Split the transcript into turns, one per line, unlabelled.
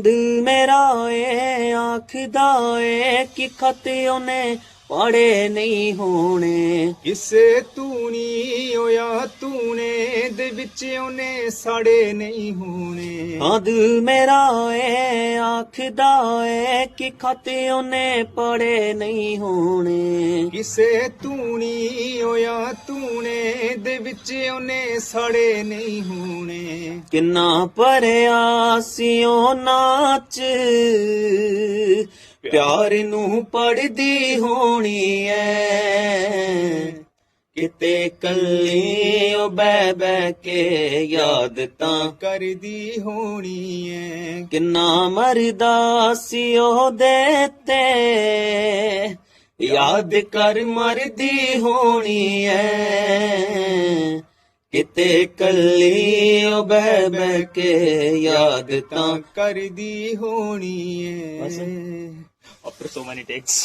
ਦਿਲ ਮੇਰਾ ਏ ਆਖਦਾ ਏ ਕਿ ਖਤ ਉਹਨੇ ਪੜੇ ਨਹੀਂ ਹੋਣੇ।
ਕਿਸੇ ਤੂਣੀ ਹੋਇਆ ਤੂਨੇ ਦੇ ਵਿੱਚ ਉਹਨੇ ਸਾੜੇ ਨਹੀਂ ਹੋਣੇ।
ਹਾਂ ਦਿਲ ਮੇਰਾ ਏ ਆਖਦਾ ਏ ਕਿ ਖਤ ਉਹਨੇ ਪੜੇ ਨਹੀਂ ਹੋਣੇ।
ਕਿਸੇ ਤੂਣੀ ਹੋਇਆ ਤੂਨੇ ਦੇ ਵਿੱਚ ਉਹਨੇ ਸਾੜੇ ਨਹੀਂ ਹੋਣੇ।
ਕਿੰਨਾ ਭਰਿਆ ਸੀ ਉਹ ਨਾਚ ਪਿਆਰ ਨੂੰ ਪੜਦੀ ਹੋਣੀ ਐ। ਕਿਤੇ ਕੱਲੀ ਉਹ ਬਹਿ ਬਹਿ ਕੇ ਯਾਦ ਤਾਂ
ਕਰਦੀ ਹੋਣੀ ਐ।
ਕਿੰਨਾ ਮਰਦਾ ਸੀ ਉਹਦੇ ਤੇ ਯਾਦ ਕਰ ਮਰਦੀ ਹੋਣੀ ਐ। ਕਿਤੇ ਕੱਲੀ ਉਹ ਬਹਿ ਬਹਿ ਕੇ ਯਾਦ ਤਾਂ
ਕਰਦੀ ਹੋਣੀ ਐ।
After so many takes.